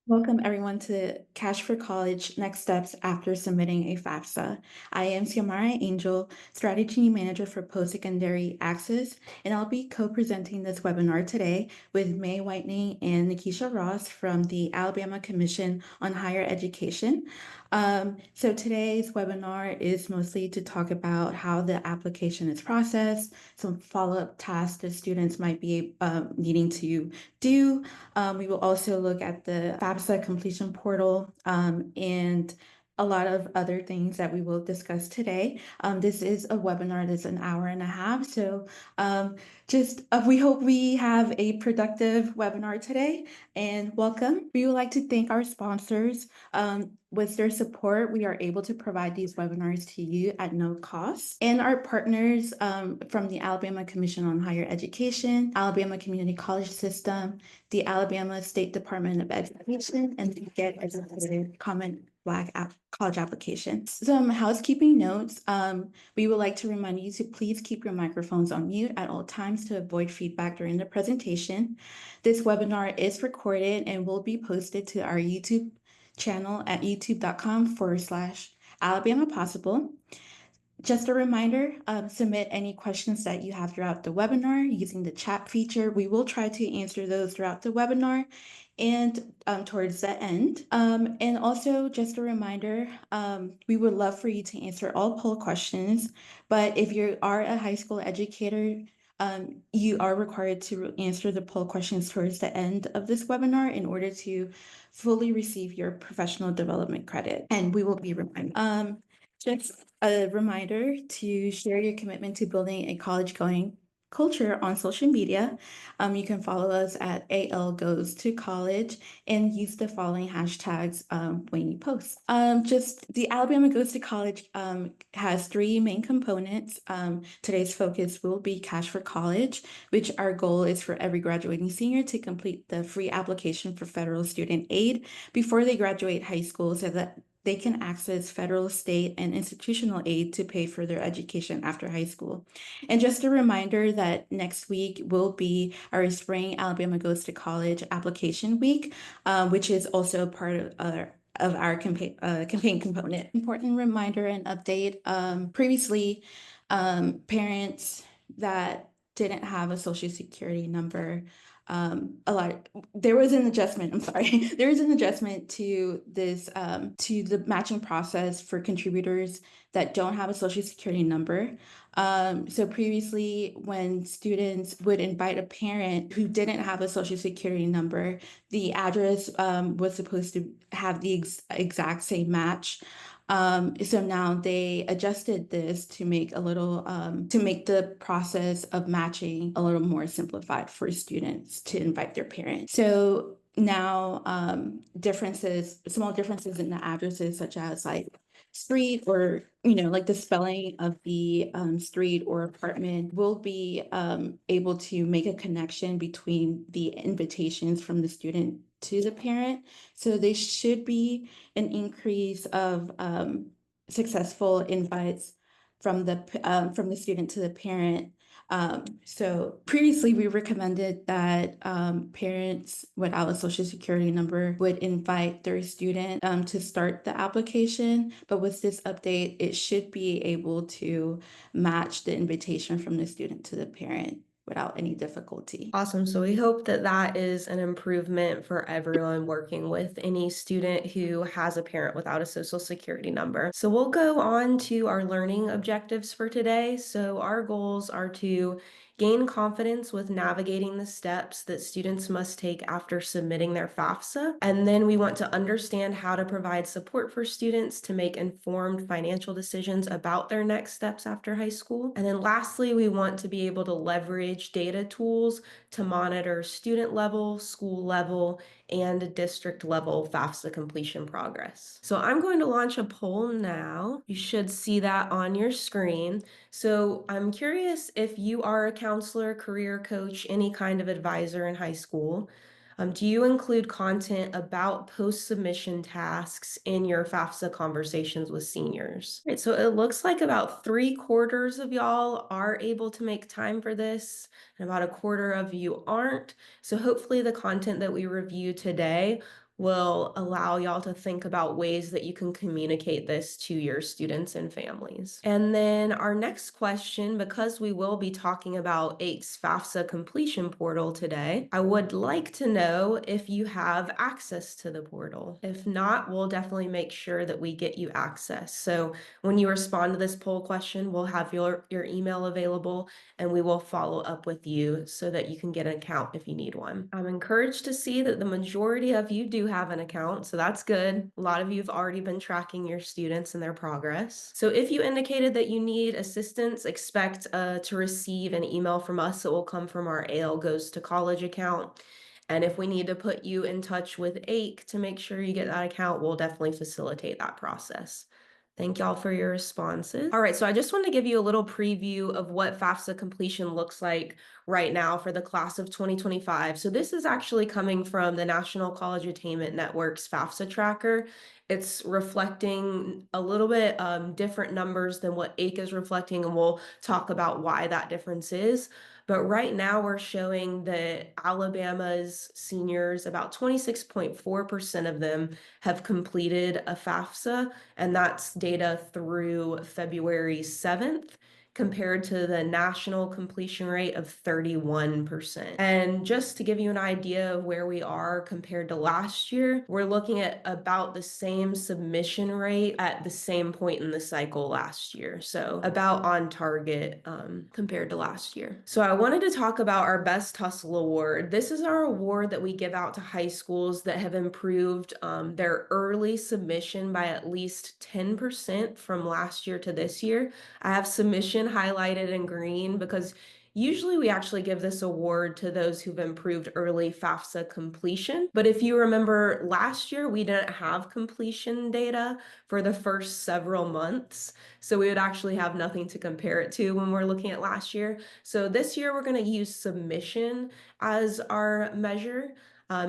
Welcome everyone to Cash for College Next Steps After Submitting a FAFSA. I am Xiomara Angel, Strategy Manager for Post-Secondary Access, and I'll be co-presenting this webinar today with May Whitening and Nikisha Ross from the Alabama Commission on Higher Education. So today's webinar is mostly to talk about how the application is processed, some follow-up tasks that students might be needing to do. We will also look at the FAFSA Completion Portal and a lot of other things that we will discuss today. This is a webinar that's an hour and a half, so we hope we have a productive webinar today, and welcome. We would like to thank our sponsors. With their support, we are able to provide these webinars to you at no cost. And our partners from the Alabama Commission on Higher Education, Alabama Community College System, the Alabama State Department of Education, and the Get Educated Common Black College Application. Some housekeeping notes. We would like to remind you to please keep your microphones on mute at all times to avoid feedback during the presentation. This webinar is recorded and will be posted to our YouTube channel at youtube.com/Alabama Possible. Just a reminder, submit any questions that you have throughout the webinar using the chat feature. We will try to answer those throughout the webinar and towards the end. And also just a reminder, we would love for you to answer all poll questions, but if you are a high school educator, you are required to answer the poll questions towards the end of this webinar in order to fully receive your professional development credit, and we will be reminded. Just a reminder to share your commitment to building a college-going culture on social media. You can follow us at AL Goes to College and use the following hashtags when you post. Just the Alabama Goes to College has three main components. Today's focus will be Cash for College, which our goal is for every graduating senior to complete the free application for federal student aid before they graduate high school so that they can access federal, state, and institutional aid to pay for their education after high school. And just a reminder that next week will be our Spring Alabama Goes to College application week, which is also a part of our campaign component. Important reminder and update. Previously, parents that didn't have a social security number, there was an adjustment, I'm sorry, there was an adjustment to this, to the matching process for contributors that don't have a social security number. So previously, when students would invite a parent who didn't have a social security number, the address was supposed to have the exact same match. So now they adjusted this to make to make the process of matching a little more simplified for students to invite their parents. So now small differences in the addresses, such as like street or, like the spelling of the street or apartment, will be able to make a connection between the invitations from the student to the parent. So they should be an increase of successful invites from the student to the parent. So previously we recommended that parents without a social security number would invite their student to start the application. But with this update, it should be able to match the invitation from the student to the parent without any difficulty. Awesome. So we hope that that is an improvement for everyone working with any student who has a parent without a social security number. So we'll go on to our learning objectives for today. So our goals are to gain confidence with navigating the steps that students must take after submitting their FAFSA. And then we want to understand how to provide support for students to make informed financial decisions about their next steps after high school. And then lastly, we want to be able to leverage data tools to monitor student level, school level, and district level FAFSA completion progress. So I'm going to launch a poll now. You should see that on your screen. So I'm curious if you are a counselor, career coach, any kind of advisor in high school. Do you include content about post-submission tasks in your FAFSA conversations with seniors? Right, so it looks like about 3/4 of y'all are able to make time for this, and about 1/4 of you aren't. So hopefully the content that we review today will allow y'all to think about ways that you can communicate this to your students and families. And then our next question, because we will be talking about ACHE's FAFSA Completion Portal today, I would like to know if you have access to the portal. If not, we'll definitely make sure that we get you access. So when you respond to this poll question, we'll have your email available and we will follow up with you so that you can get an account if you need one. I'm encouraged to see that the majority of you do have an account, so that's good. A lot of you have already been tracking your students and their progress. So if you indicated that you need assistance, expect to receive an email from us that will come from our AL Goes to College account. And if we need to put you in touch with ACHE to make sure you get that account, we'll definitely facilitate that process. Thank y'all for your responses. All right, so I just want to give you a little preview of what FAFSA completion looks like right now for the class of 2025. So this is actually coming from the National College Attainment Network's FAFSA tracker. It's reflecting a little bit different numbers than what ACHE is reflecting, and we'll talk about why that difference is. But right now we're showing that Alabama's seniors, about 26.4% of them have completed a FAFSA, and that's data through February 7th, compared to the national completion rate of 31%. And just to give you an idea of where we are compared to last year, we're looking at about the same submission rate at the same point in the cycle last year. So about on target compared to last year. So I wanted to talk about our Best Hustle Award. This is our award that we give out to high schools that have improved their early submission by at least 10% from last year to this year. I have submission highlighted in green because usually we actually give this award to those who've improved early FAFSA completion. But if you remember last year, we didn't have completion data for the first several months. So we would actually have nothing to compare it to when we're looking at last year. So this year we're going to use submission as our measure.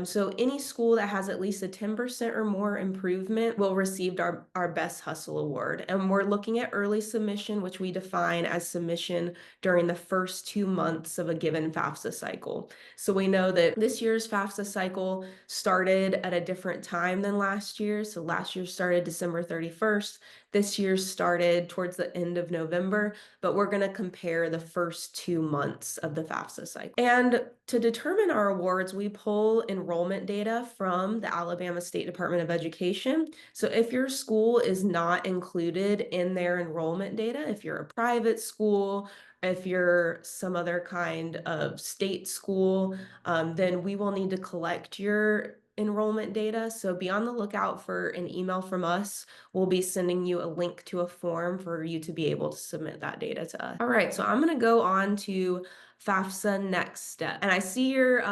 So any school that has at least a 10% or more improvement will receive our Best Hustle Award. And we're looking at early submission, which we define as submission during the first 2 months of a given FAFSA cycle. So we know that this year's FAFSA cycle started at a different time than last year. So last year started December 31st. This year started towards the end of November, but we're going to compare the first 2 months of the FAFSA cycle. And to determine our awards, we pull enrollment data from the Alabama State Department of Education. So if your school is not included in their enrollment data, if you're a private school, if you're some other kind of state school, then we will need to collect your enrollment data. So be on the lookout for an email from us. We'll be sending you a link to a form for you to be able to submit that data to us. All right, so I'm going to go on to FAFSA next step. And I see your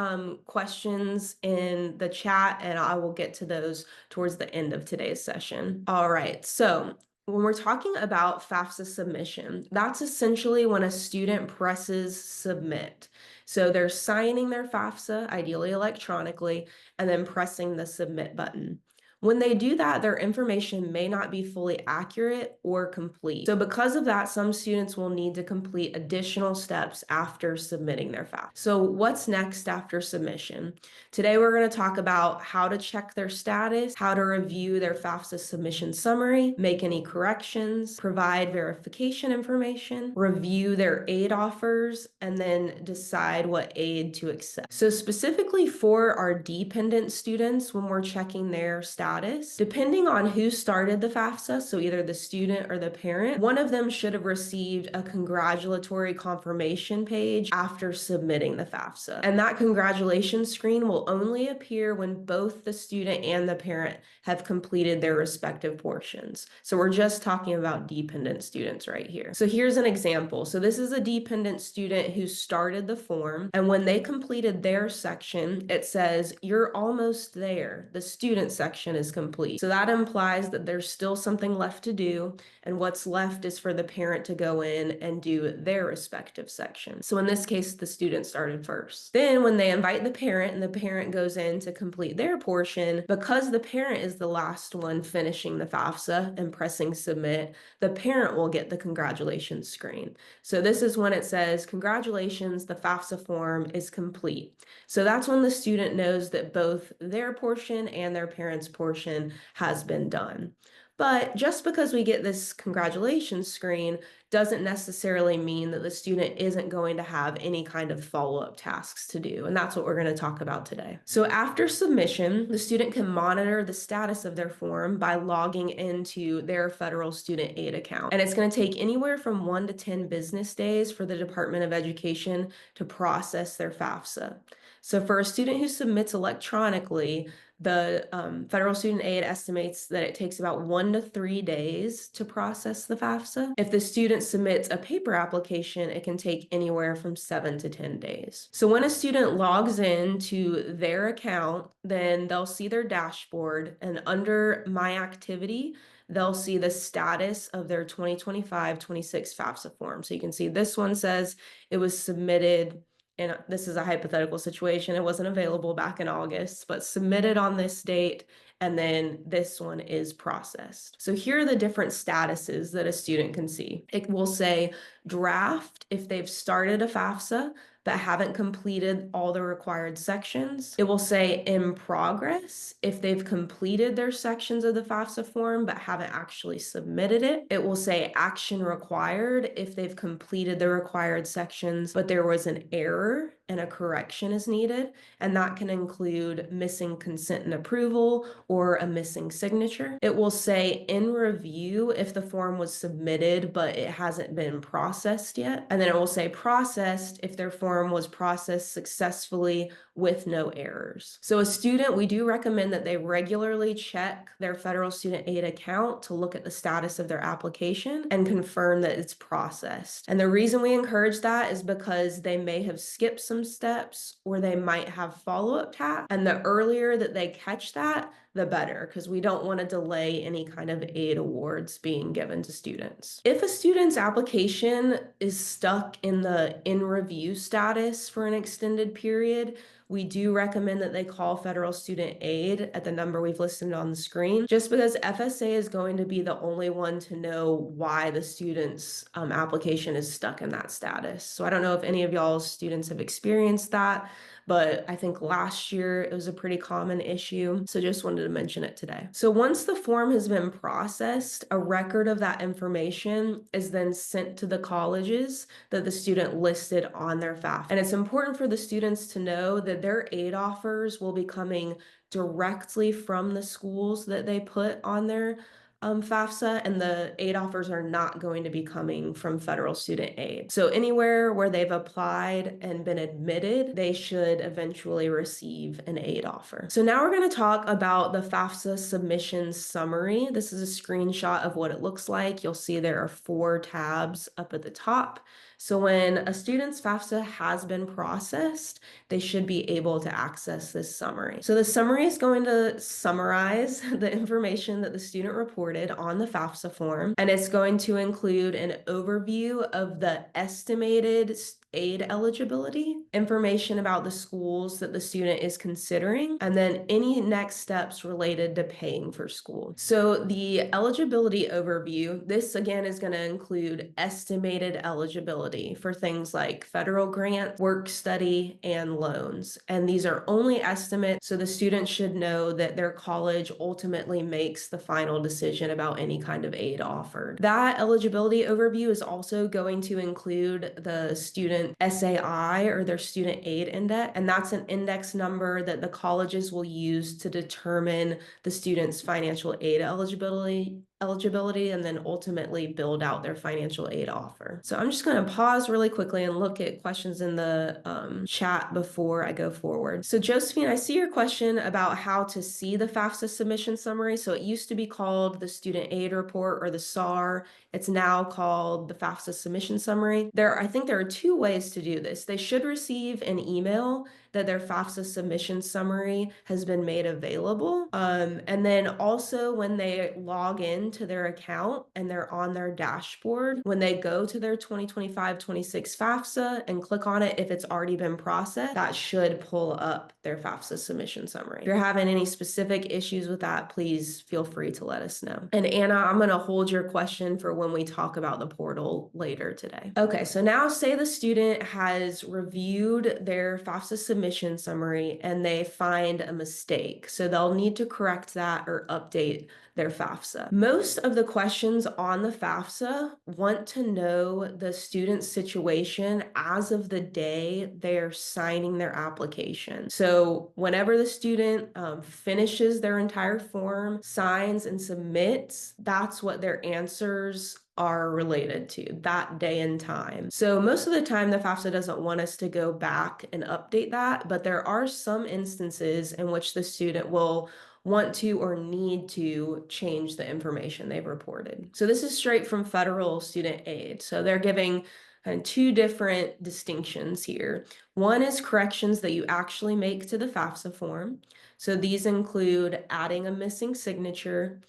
questions in the chat, and I will get to those towards the end of today's session. All right, so when we're talking about FAFSA submission, that's essentially when a student presses submit. So they're signing their FAFSA, ideally electronically, and then pressing the submit button. When they do that, their information may not be fully accurate or complete. So because of that, some students will need to complete additional steps after submitting their FAFSA. So what's next after submission? Today, we're going to talk about how to check their status, how to review their FAFSA submission summary, make any corrections, provide verification information, review their aid offers, and then decide what aid to accept. So specifically for our dependent students, when we're checking their status, depending on who started the FAFSA, so either the student or the parent, one of them should have received a congratulatory confirmation page after submitting the FAFSA. And that congratulations screen will only appear when both the student and the parent have completed their respective portions. So we're just talking about dependent students right here. So here's an example. So this is a dependent student who started the form, and when they completed their section, it says, "You're almost there. The student section is is complete. So that implies that there's still something left to do, and what's left is for the parent to go in and do their respective section. So in this case, the student started first. Then when they invite the parent and the parent goes in to complete their portion, because the parent is the last one finishing the FAFSA and pressing submit, the parent will get the congratulations screen. So this is when it says, congratulations, the FAFSA form is complete. So that's when the student knows that both their portion and their parent's portion has been done. But just because we get this congratulations screen doesn't necessarily mean that the student isn't going to have any kind of follow-up tasks to do. And that's what we're going to talk about today. So after submission, the student can monitor the status of their form by logging into their federal student aid account. And it's going to take anywhere from 1 to 10 business days for the Department of Education to process their FAFSA. So for a student who submits electronically, the federal student aid estimates that it takes about 1 to 3 days to process the FAFSA. If the student submits a paper application, it can take anywhere from 7 to 10 days. So when a student logs into their account, then they'll see their dashboard, and under My Activity, they'll see the status of their 2025-26 FAFSA form. So you can see this one says it was submitted, and this is a hypothetical situation, it wasn't available back in August, but submitted on this date, and then this one is processed. So here are the different statuses that a student can see. It will say draft if they've started a FAFSA but haven't completed all the required sections. It will say in progress if they've completed their sections of the FAFSA form but haven't actually submitted it. It will say action required if they've completed the required sections but there was an error and a correction is needed, and that can include missing consent and approval or a missing signature. It will say in review if the form was submitted but it hasn't been processed yet, and then it will say processed if their form was processed successfully with no errors. So a student, we do recommend that they regularly check their federal student aid account to look at the status of their application and confirm that it's processed. And the reason we encourage that is because they may have skipped some steps or they might have follow-up tasks, and the earlier that they catch that, the better, because we don't want to delay any kind of aid awards being given to students. If a student's application is stuck in the in review status for an extended period, we do recommend that they call federal student aid at the number we've listed on the screen, just because FSA is going to be the only one to know why the student's application is stuck in that status. So I don't know if any of y'all's students have experienced that, but I think last year it was a pretty common issue. So just wanted to mention it today. So once the form has been processed, a record of that information is then sent to the colleges that the student listed on their FAFSA. And it's important for the students to know that their aid offers will be coming directly from the schools that they put on their FAFSA, and the aid offers are not going to be coming from federal student aid. So anywhere where they've applied and been admitted, they should eventually receive an aid offer. So now we're going to talk about the FAFSA submission summary. This is a screenshot of what it looks like. You'll see there are 4 tabs up at the top. So when a student's FAFSA has been processed, they should be able to access this summary. So the summary is going to summarize the information that the student reported on the FAFSA form, and it's going to include an overview of the estimated aid eligibility, information about the schools that the student is considering, and then any next steps related to paying for school. So the eligibility overview, this again is going to include estimated eligibility for things like federal grant, work study, and loans. And these are only estimates, so the student should know that their college ultimately makes the final decision about any kind of aid offered. That eligibility overview is also going to include the student SAI, or their student aid index, and that's an index number that the colleges will use to determine the student's financial aid eligibility and then ultimately build out their financial aid offer. So I'm just going to pause really quickly and look at questions in the chat before I go forward. So Josephine, I see your question about how to see the FAFSA submission summary. So it used to be called the student aid report or the SAR. It's now called the FAFSA submission summary. I think there are 2 ways to do this. They should receive an email that their FAFSA submission summary has been made available. And then also when they log into their account and they're on their dashboard, when they go to their 2025-26 FAFSA and click on it, if it's already been processed, that should pull up their FAFSA submission summary. If you're having any specific issues with that, please feel free to let us know. And Anna, I'm going to hold your question for when we talk about the portal later today. Okay, so now say the student has reviewed their FAFSA submission summary and they find a mistake. So they'll need to correct that or update their FAFSA. Most of the questions on the FAFSA want to know the student's situation as of the day they're signing their application. So whenever the student finishes their entire form, signs and submits, that's what their answers are related to, that day and time. So most of the time the FAFSA doesn't want us to go back and update that, but there are some instances in which the student will want to or need to change the information they've reported. So this is straight from federal student aid. So they're giving kind of two different distinctions here. One is corrections that you actually make to the FAFSA form. So these include adding a missing signature,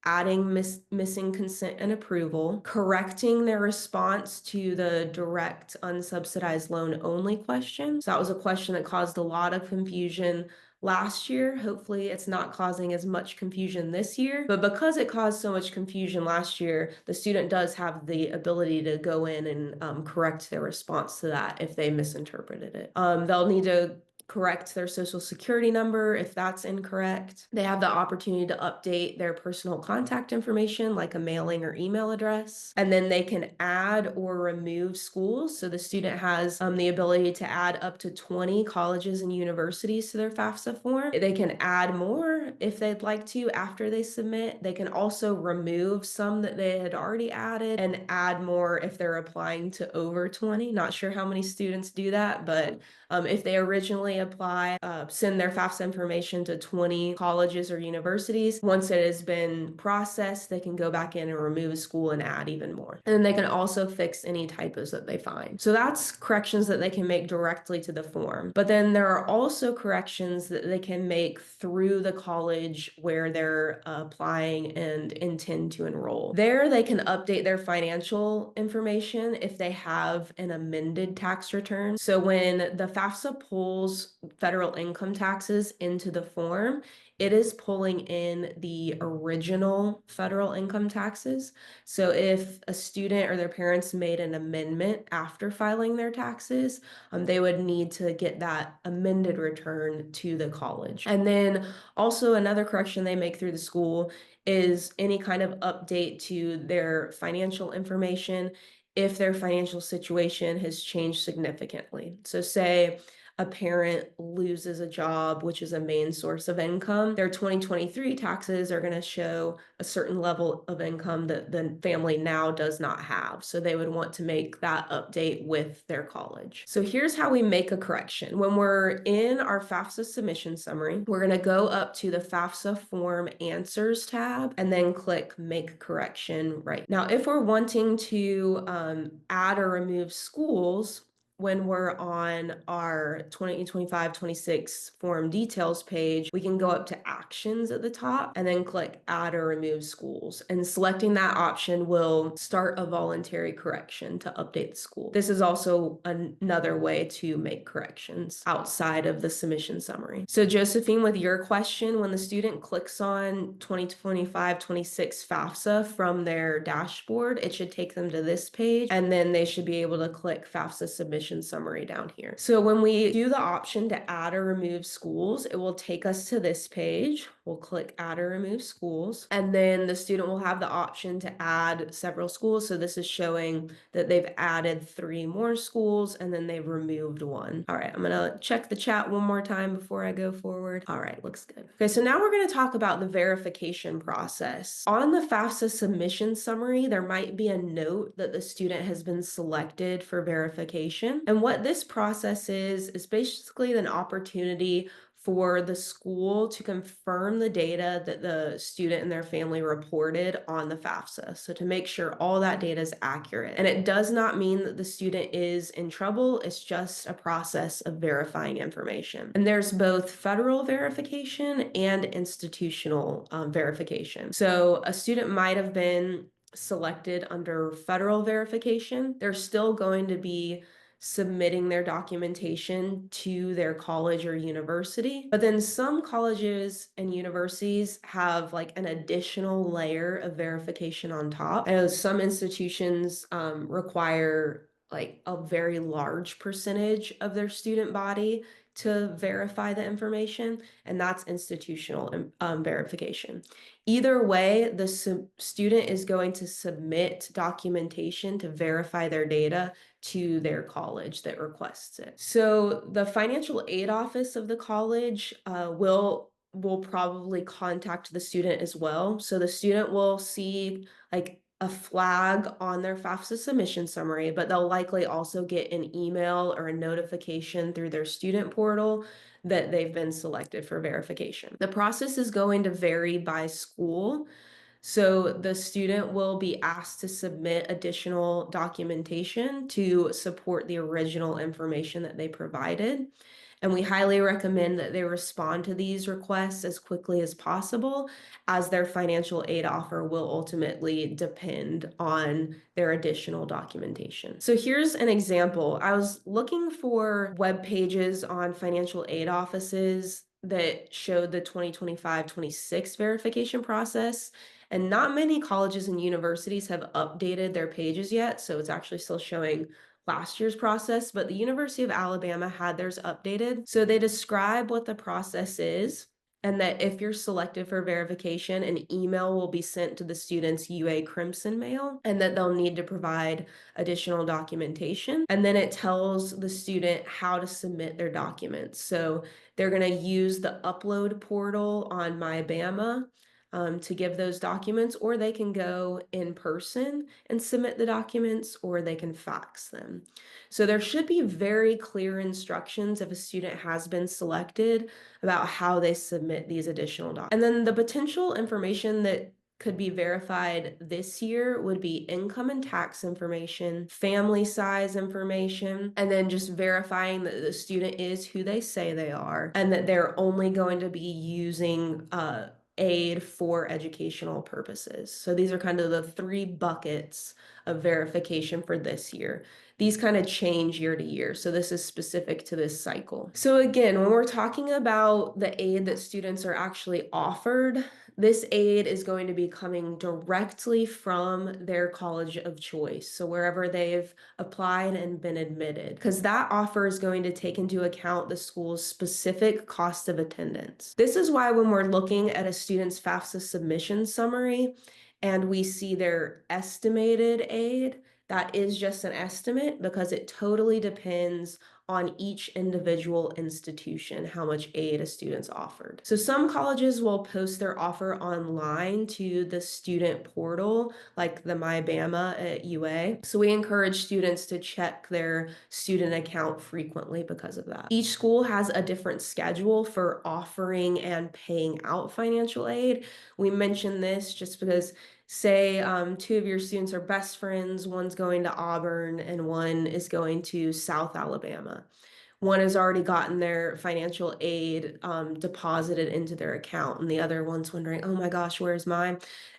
adding missing consent and approval, correcting their response to the direct unsubsidized loan only question. So that was a question that caused a lot of confusion last year. Hopefully it's not causing as much confusion this year, but because it caused so much confusion last year, the student does have the ability to go in and correct their response to that if they misinterpreted it. They'll need to correct their social security number if that's incorrect. They have the opportunity to update their personal contact information like a mailing or email address. And then they can add or remove schools. So the student has the ability to add up to 20 colleges and universities to their FAFSA form. They can add more if they'd like to after they submit. They can also remove some that they had already added and add more if they're applying to over 20. Not sure how many students do that, but if they originally apply, send their FAFSA information to 20 colleges or universities, once it has been processed, they can go back in and remove a school and add even more. And then they can also fix any typos that they find. So that's corrections that they can make directly to the form. But then there are also corrections that they can make through the college where they're applying and intend to enroll. There, they can update their financial information if they have an amended tax return. So when the FAFSA pulls federal income taxes into the form, it is pulling in the original federal income taxes. So if a student or their parents made an amendment after filing their taxes, they would need to get that amended return to the college. And then also another correction they make through the school is any kind of update to their financial information if their financial situation has changed significantly. So say a parent loses a job, which is a main source of income, their 2023 taxes are going to show a certain level of income that the family now does not have. So they would want to make that update with their college. So here's how we make a correction. When we're in our FAFSA submission summary, we're going to go up to the FAFSA form answers tab and then click make correction right. Now, if we're wanting to add or remove schools, when we're on our 2025-26 form details page, we can go up to actions at the top and then click add or remove schools. And selecting that option will start a voluntary correction to update the school. This is also another way to make corrections outside of the submission summary. So Josephine, with your question, when the student clicks on 2025-26 FAFSA from their dashboard, it should take them to this page, and then they should be able to click FAFSA submission summary down here. So when we do the option to add or remove schools, it will take us to this page. We'll click add or remove schools, and then the student will have the option to add several schools. So this is showing that they've added 3 more schools and then they've removed 1. All right, I'm gonna check the chat one more time before I go forward. All right, looks good. Okay, so now we're gonna talk about the verification process. On the FAFSA submission summary, there might be a note that the student has been selected for verification. And what this process is basically an opportunity for the school to confirm the data that the student and their family reported on the FAFSA. So to make sure all that data is accurate. And it does not mean that the student is in trouble. It's just a process of verifying information. And there's both federal verification and institutional verification. So a student might have been selected under federal verification. They're still going to be submitting their documentation to their college or university. But then some colleges and universities have like an additional layer of verification on top. I know some institutions require like a very large percentage of their student body to verify the information, and that's institutional verification. Either way, the student is going to submit documentation to verify their data to their college that requests it. So the financial aid office of the college will probably contact the student as well. So the student will see like a flag on their FAFSA submission summary, but they'll likely also get an email or a notification through their student portal that they've been selected for verification. The process is going to vary by school. So the student will be asked to submit additional documentation to support the original information that they provided. And we highly recommend that they respond to these requests as quickly as possible, as their financial aid offer will ultimately depend on their additional documentation. So here's an example. I was looking for web pages on financial aid offices that showed the 2025-26 verification process. And not many colleges and universities have updated their pages yet, so it's actually still showing last year's process, but the University of Alabama had theirs updated. So they describe what the process is, and that if you're selected for verification, an email will be sent to the student's UA Crimson mail, and that they'll need to provide additional documentation. And then it tells the student how to submit their documents. So they're going to use the upload portal on MyBama to give those documents, or they can go in person and submit the documents, or they can fax them. So there should be very clear instructions if a student has been selected about how they submit these additional documents. And then the potential information that could be verified this year would be income and tax information, family size information, and then just verifying that the student is who they say they are, and that they're only going to be using aid for educational purposes. So these are kind of the three buckets of verification for this year. These kind of change year to year. So this is specific to this cycle. So again, when we're talking about the aid that students are actually offered, this aid is going to be coming directly from their college of choice. So wherever they've applied and been admitted, because that offer is going to take into account the school's specific cost of attendance. This is why when we're looking at a student's FAFSA submission summary and we see their estimated aid, that is just an estimate because it totally depends on each individual institution, how much aid a student's offered. So some colleges will post their offer online to the student portal, like the MyBama at UA. So we encourage students to check their student account frequently because of that. Each school has a different schedule for offering and paying out financial aid. We mention this just because say two of your students are best friends, one's going to Auburn and one is going to South Alabama. One has already gotten their financial aid deposited into their account, and the other one's wondering, oh my gosh, where's mine?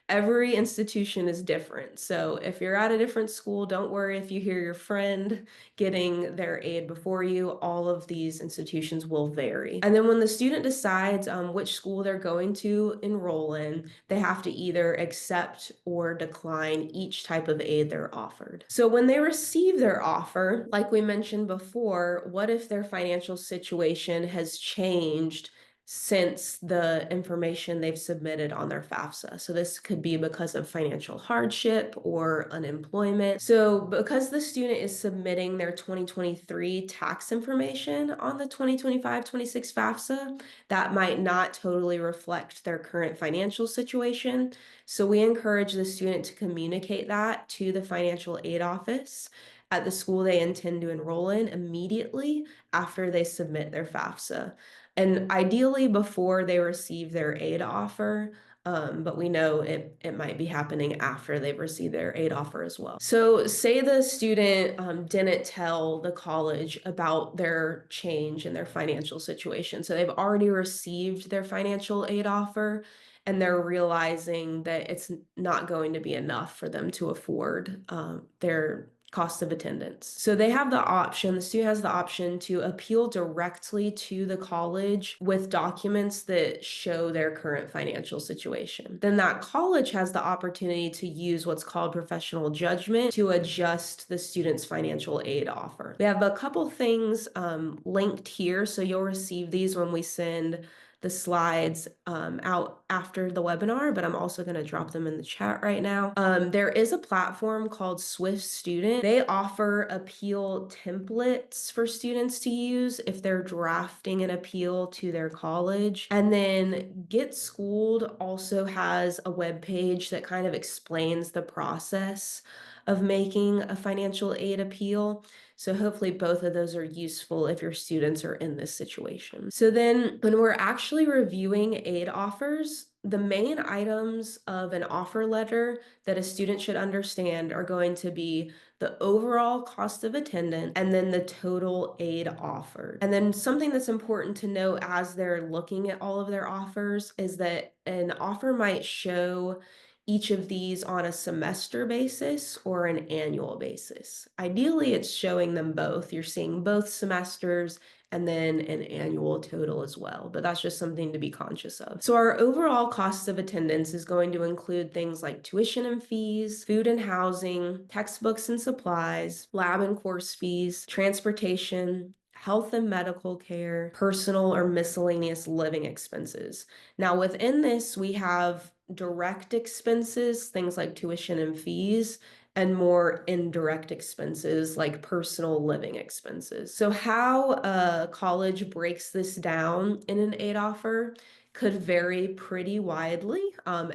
Every institution is different. So if you're at a different school, don't worry if you hear your friend getting their aid before you. All of these institutions will vary. And then when the student decides which school they're going to enroll in, they have to either accept or decline each type of aid they're offered. So when they receive their offer, like we mentioned before, what if their financial situation has changed since the information they've submitted on their FAFSA? So this could be because of financial hardship or unemployment. So because the student is submitting their 2023 tax information on the 2025-26 FAFSA, that might not totally reflect their current financial situation. So we encourage the student to communicate that to the financial aid office at the school they intend to enroll in immediately after they submit their FAFSA. and ideally before they receive their aid offer. But we know it might be happening after they've received their aid offer as well. So say the student didn't tell the college about their change in their financial situation. So they've already received their financial aid offer and they're realizing that it's not going to be enough for them to afford their cost of attendance. So they have the option, the student has the option to appeal directly to the college with documents that show their current financial situation. Then that college has the opportunity to use what's called professional judgment to adjust the student's financial aid offer. We have a couple things linked here, so you'll receive these when we send the slides out after the webinar, but I'm also going to drop them in the chat right now. There is a platform called Swift Student. They offer appeal templates for students to use if they're drafting an appeal to their college. And then Get Schooled also has a web page that kind of explains the process of making a financial aid appeal. So hopefully both of those are useful if your students are in this situation. So then when we're actually reviewing aid offers, the main items of an offer letter that a student should understand are going to be the overall cost of attendance and then the total aid offered. And then something that's important to know as they're looking at all of their offers is that an offer might show each of these on a semester basis or an annual basis. Ideally, it's showing them both. You're seeing both semesters and then an annual total as well, but that's just something to be conscious of. So our overall cost of attendance is going to include things like tuition and fees, food and housing, textbooks and supplies, lab and course fees, transportation, health and medical care, personal or miscellaneous living expenses. Now, within this, we have direct expenses, things like tuition and fees, and more indirect expenses like personal living expenses. So, how a college breaks this down in an aid offer could vary pretty widely.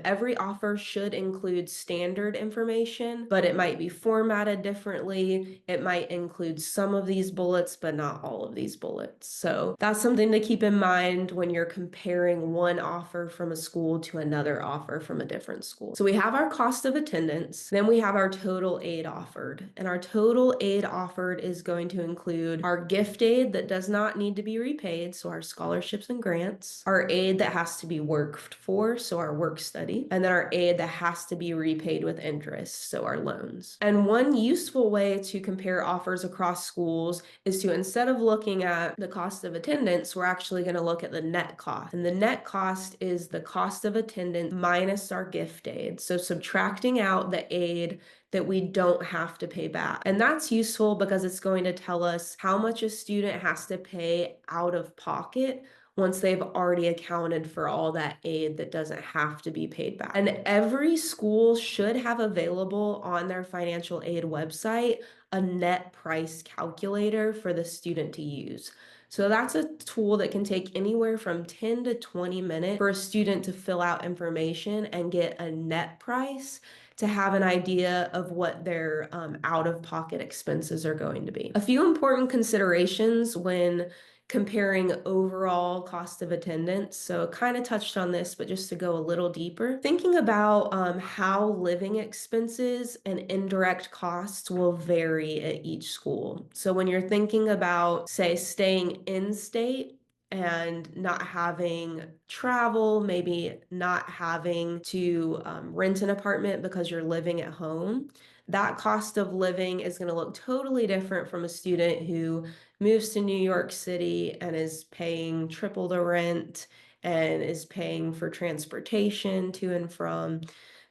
Every offer should include standard information, but it might be formatted differently. It might include some of these bullets, but not all of these bullets. So that's something to keep in mind when you're comparing one offer from a school to another offer from a different school. So we have our cost of attendance, then we have our total aid offered, and our total aid offered is going to include our gift aid that does not need to be repaid, so our scholarships and grants, our aid that has to be worked for, so our work study, and then our aid that has to be repaid with interest, so our loans. And one useful way to compare offers across schools is to, instead of looking at the cost of attendance, we're actually going to look at the net cost. And the net cost is the cost of attendance minus our gift aid. So subtracting out the aid that we don't have to pay back. And that's useful because it's going to tell us how much a student has to pay out of pocket once they've already accounted for all that aid that doesn't have to be paid back. And every school should have available on their financial aid website a net price calculator for the student to use. So that's a tool that can take anywhere from 10 to 20 minutes for a student to fill out information and get a net price to have an idea of what their out-of-pocket expenses are going to be. A few important considerations when comparing overall cost of attendance. So kind of touched on this, but just to go a little deeper, thinking about how living expenses and indirect costs will vary at each school. So when you're thinking about, say, staying in state, and not having travel, maybe not having to rent an apartment because you're living at home, that cost of living is going to look totally different from a student who moves to New York City and is paying triple the rent and is paying for transportation to and from.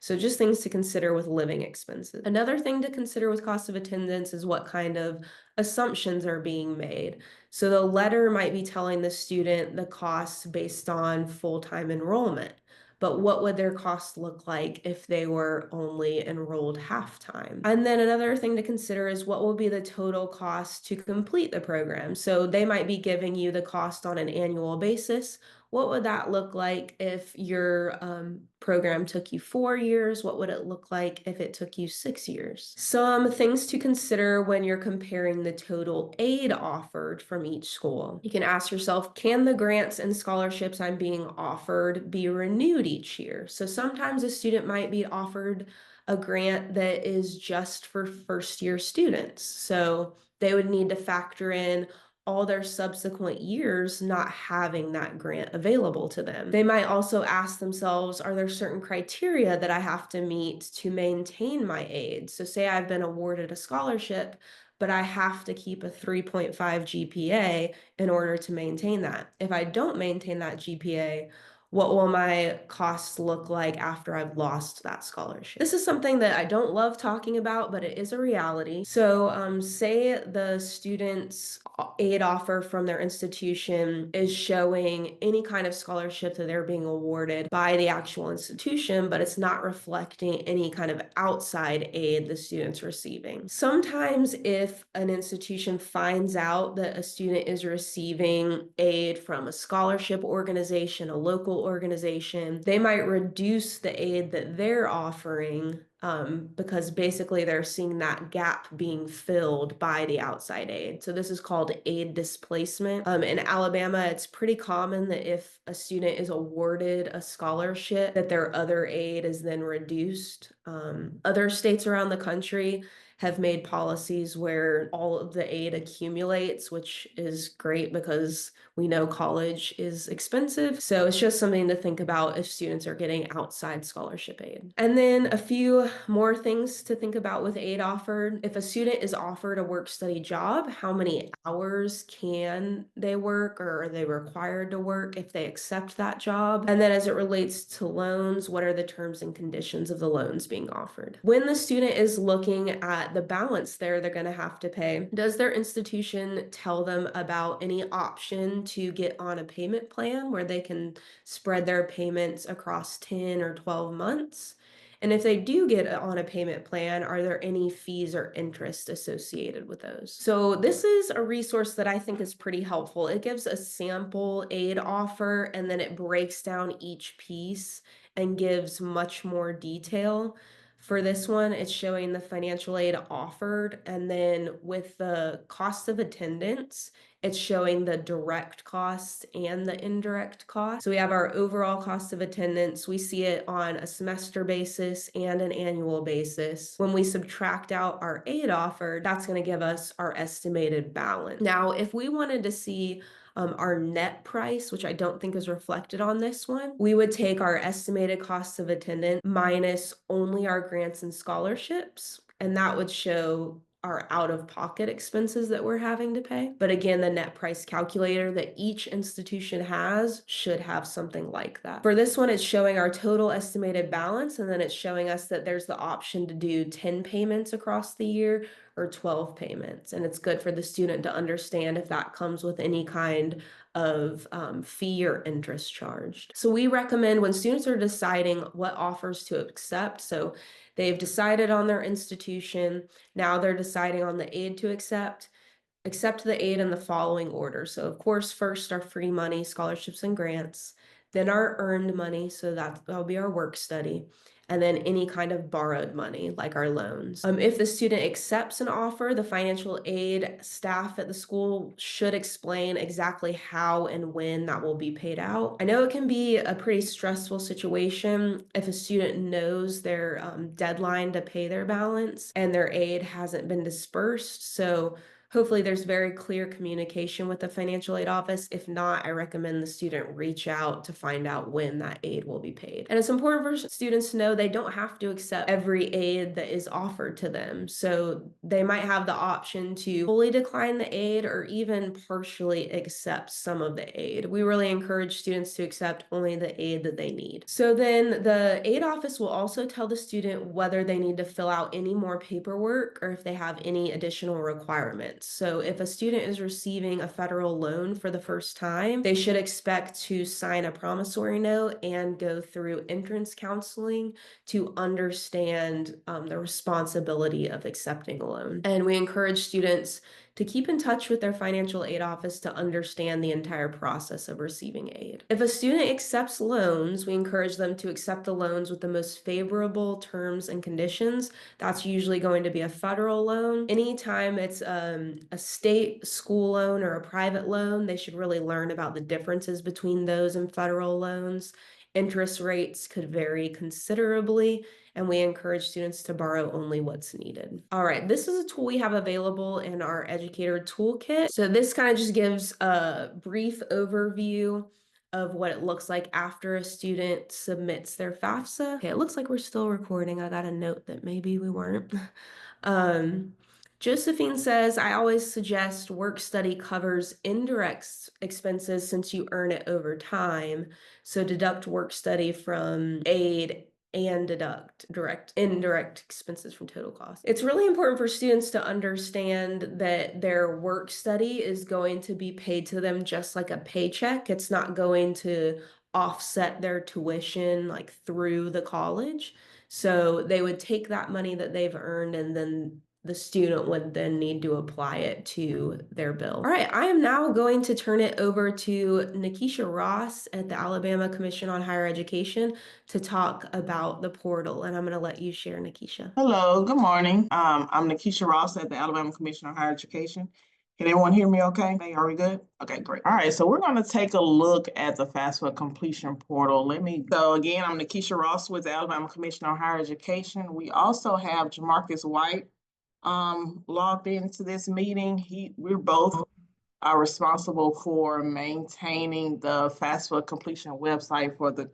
So just things to consider with living expenses. Another thing to consider with cost of attendance is what kind of assumptions are being made. So the letter might be telling the student the costs based on full-time enrollment. But what would their costs look like if they were only enrolled half-time? And then another thing to consider is what will be the total cost to complete the program. So they might be giving you the cost on an annual basis, What would that look like if your program took you 4 years? What would it look like if it took you 6 years? Some things to consider when you're comparing the total aid offered from each school. You can ask yourself, can the grants and scholarships I'm being offered be renewed each year? So sometimes a student might be offered a grant that is just for first year students. So they would need to factor in all their subsequent years not having that grant available to them. They might also ask themselves, are there certain criteria that I have to meet to maintain my aid? So say I've been awarded a scholarship, but I have to keep a 3.5 GPA in order to maintain that. If I don't maintain that GPA, what will my costs look like after I've lost that scholarship? This is something that I don't love talking about, but it is a reality. So, say the student's aid offer from their institution is showing any kind of scholarship that they're being awarded by the actual institution, but it's not reflecting any kind of outside aid the student's receiving. Sometimes, if an institution finds out that a student is receiving aid from a scholarship organization, a local organization, they might reduce the aid that they're offering because basically they're seeing that gap being filled by the outside aid. So this is called aid displacement. In Alabama, it's pretty common that if a student is awarded a scholarship, that their other aid is then reduced. Other states around the country have made policies where all of the aid accumulates, which is great because we know college is expensive. So it's just something to think about if students are getting outside scholarship aid. And then a few more things to think about with aid offered. If a student is offered a work-study job, how many hours can they work, or are they required to work if they accept that job? And then as it relates to loans, what are the terms and conditions of the loans being offered? When the student is looking at the balance they're going to have to pay, does their institution tell them about any option to get on a payment plan where they can spread their payments across 10 or 12 months? And if they do get on a payment plan, are there any fees or interest associated with those? So this is a resource that I think is pretty helpful. It gives a sample aid offer and then it breaks down each piece and gives much more detail. For this one, it's showing the financial aid offered, and then with the cost of attendance, it's showing the direct costs and the indirect costs. So we have our overall cost of attendance. We see it on a semester basis and an annual basis. When we subtract out our aid offered, that's going to give us our estimated balance. Now, if we wanted to see our net price, which I don't think is reflected on this one, we would take our estimated costs of attendance minus only our grants and scholarships, and that would show our out-of-pocket expenses that we're having to pay. But again, the net price calculator that each institution has should have something like that. For this one, it's showing our total estimated balance, and then it's showing us that there's the option to do 10 payments across the year or 12 payments. And it's good for the student to understand if that comes with any kind of fee or interest charged. So we recommend when students are deciding what offers to accept, so they've decided on their institution, now they're deciding on the aid to accept the aid in the following order. So of course, first our free money, scholarships and grants, then our earned money, so that'll be our work study, and then any kind of borrowed money like our loans. If the student accepts an offer, the financial aid staff at the school should explain exactly how and when that will be paid out. I know it can be a pretty stressful situation if a student knows their deadline to pay their balance and their aid hasn't been dispersed. So hopefully there's very clear communication with the financial aid office. If not, I recommend the student reach out to find out when that aid will be paid. And it's important for students to know they don't have to accept every aid that is offered to them. So they might have the option to fully decline the aid or even partially accept some of the aid. We really encourage students to accept only the aid that they need. So then the aid office will also tell the student whether they need to fill out any more paperwork or if they have any additional requirements. So if a student is receiving a federal loan for the first time, they should expect to sign a promissory note and go through entrance counseling to understand the responsibility of accepting a loan. And we encourage students to keep in touch with their financial aid office to understand the entire process of receiving aid. If a student accepts loans, we encourage them to accept the loans with the most favorable terms and conditions. That's usually going to be a federal loan. Anytime it's a state school loan or a private loan, they should really learn about the differences between those and federal loans. Interest rates could vary considerably, and we encourage students to borrow only what's needed. All right, this is a tool we have available in our educator toolkit. So this kind of just gives a brief overview of what it looks like after a student submits their FAFSA. Okay, it looks like we're still recording. I got a note that maybe we weren't. Josephine says, I always suggest work study covers indirect expenses since you earn it over time. So deduct work study from aid and deduct indirect expenses from total cost. It's really important for students to understand that their work study is going to be paid to them just like a paycheck. It's not going to offset their tuition like through the college. So they would take that money that they've earned and then the student would then need to apply it to their bill. All right, I am now going to turn it over to Nikisha Ross at the Alabama Commission on Higher Education to talk about the portal, and I'm going to let you share, Nikisha. Hello, good morning. I'm Nikisha Ross at the Alabama Commission on Higher Education. Can everyone hear me okay? Hey, are we good? Okay, great. All right, so we're going to take a look at the FAFSA Completion Portal. So again, I'm Nikisha Ross with the Alabama Commission on Higher Education. We also have Jamarcus White logged into this meeting. We're both are responsible for maintaining the FAFSA completion website for the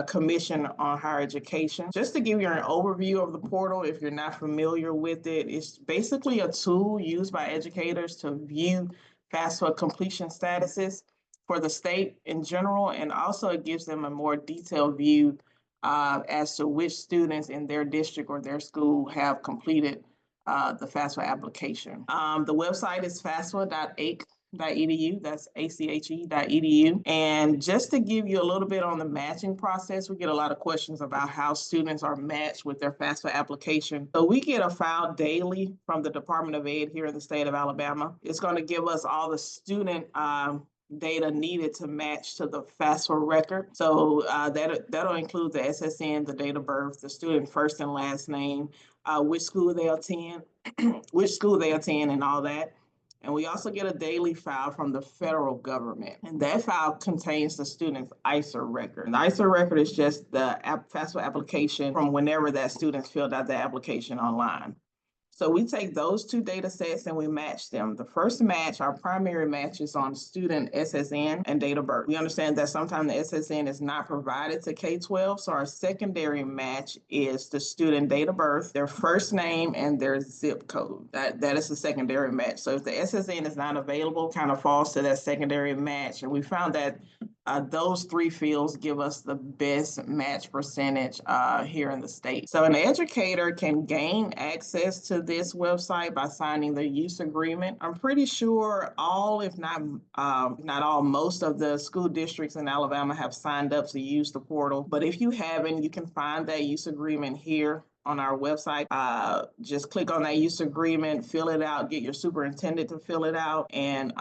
Commission on Higher Education. Just to give you an overview of the portal, if you're not familiar with it, it's basically a tool used by educators to view FAFSA completion statuses for the state in general, and also it gives them a more detailed view as to which students in their district or their school have completed the FAFSA application. The website is fafsa.ache.edu. That's ACHE.edu. And just to give you a little bit on the matching process, we get a lot of questions about how students are matched with their FAFSA application. So we get a file daily from the Department of Ed here in the state of Alabama. It's going to give us all the student data needed to match to the FAFSA record. So that'll include the SSN, the date of birth, the student first and last name, which school they attend, and all that. And we also get a daily file from the federal government. And that file contains the student's ISER record. And the ISER record is just the FAFSA application from whenever that student filled out the application online. So we take those two data sets and we match them. The first match, our primary match, is on student SSN and date of birth. We understand that sometimes the SSN is not provided to K-12, so our secondary match is the student date of birth, their first name, and their zip code. That is the secondary match. So if the SSN is not available, kind of falls to that secondary match. And we found that those three fields give us the best match percentage here in the state. So an educator can gain access to this website by signing the use agreement. I'm pretty sure all, if not all, most of the school districts in Alabama have signed up to use the portal. But if you haven't, you can find that use agreement here on our website. Just click on that use agreement, fill it out, get your superintendent to fill it out, and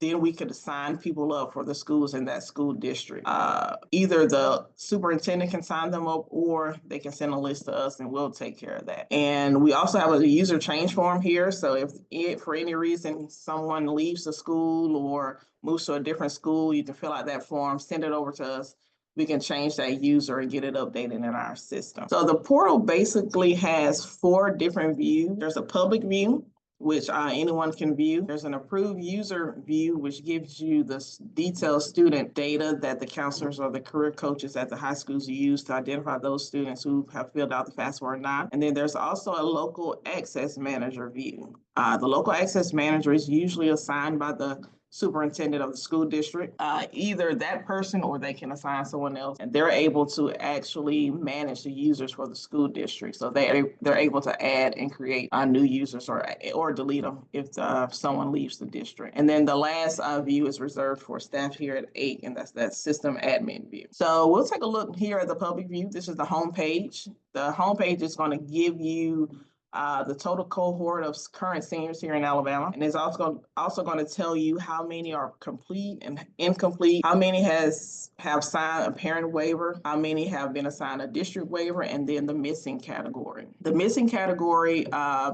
then we could assign people up for the schools in that school district. Either the superintendent can sign them up or they can send a list to us and we'll take care of that. And we also have a user change form here. So if for any reason someone leaves the school or moves to a different school, you can fill out that form, send it over to us. We can change that user and get it updated in our system. So the portal basically has 4 different views. There's a public view, which anyone can view. There's an approved user view, which gives you the detailed student data that the counselors or the career coaches at the high schools use to identify those students who have filled out the FAFSA or not. And then there's also a local access manager view. The local access manager is usually assigned by the superintendent of the school district, either that person or they can assign someone else, and they're able to actually manage the users for the school district. So they're able to add and create new users or delete them if someone leaves the district. And then the last view is reserved for staff here at ACHE, and that's that system admin view. So we'll take a look here at the public view. This is the home page. The home page is going to give you the total cohort of current seniors here in Alabama, and it's also going to tell you how many are complete and incomplete, how many have signed a parent waiver, how many have been assigned a district waiver, and then the missing category. The missing category,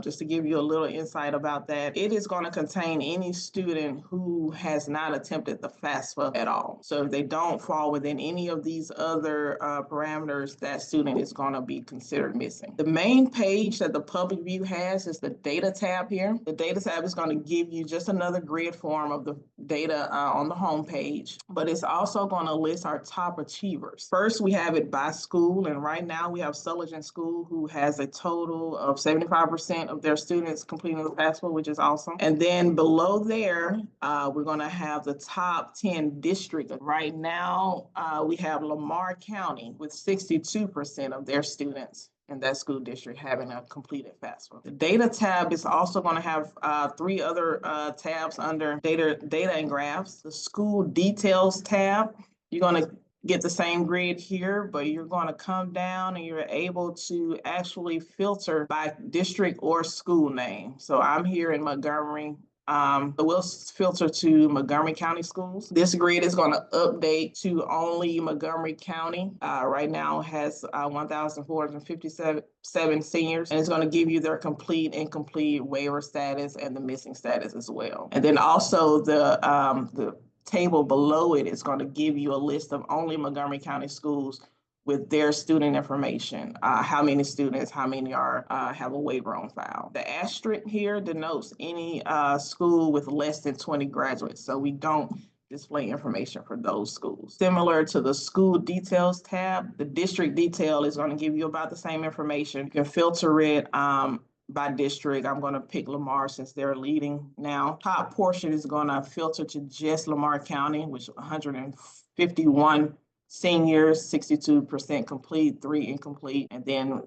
just to give you a little insight about that, it is going to contain any student who has not attempted the FAFSA at all. So if they don't fall within any of these other parameters, that student is going to be considered missing. The main page that the public view has is the data tab here. The data tab is going to give you just another grid form of the data on the home page, but it's also going to list our top achievers. First, we have it by school, and right now we have Sullivan School, who has a total of 75% of their students completing the FAFSA, which is awesome. And then below there, we're going to have the top 10 districts. Right now, we have Lamar County with 62% of their students in that school district having a completed FAFSA. The data tab is also going to have 3 other tabs under data and graphs. The school details tab, you're going to get the same grid here, but you're going to come down and you're able to actually filter by district or school name. So I'm here in Montgomery. We'll filter to Montgomery County schools. This grid is going to update to only Montgomery County. Right now has 1,457 seniors, and it's going to give you their complete, incomplete, waiver status, and the missing status as well. And then also the table below it is going to give you a list of only Montgomery County schools with their student information, how many students, how many are have a waiver on file. The asterisk here denotes any school with less than 20 graduates, so we don't display information for those schools. Similar to the school details tab, the district detail is going to give you about the same information. You can filter it by district. I'm going to pick Lamar since they're leading now. Top portion is going to filter to just Lamar County, which 151 seniors, 62% complete, 3 incomplete, and then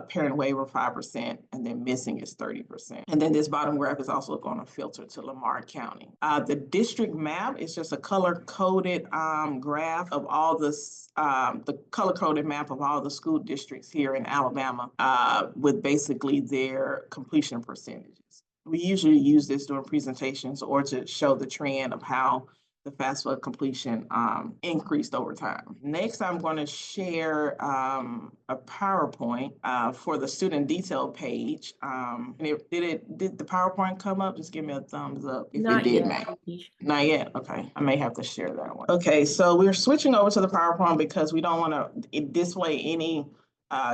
parent waiver 5%, and then missing is 30%. And then this bottom graph is also going to filter to Lamar County. The district map is just a color-coded graph of all the color-coded map of all the school districts here in Alabama with basically their completion percentages. We usually use this during presentations or to show the trend of how the FAFSA completion increased over time. Next, I'm going to share a PowerPoint for the student detail page. And did the PowerPoint come up? Just give me a thumbs up if it did, Matt. Not yet. Okay, I may have to share that one. Okay, so we're switching over to the PowerPoint because we don't want to display any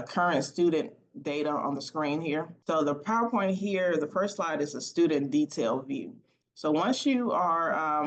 current student data on the screen here. So the PowerPoint here, the first slide is a student detail view. So once you are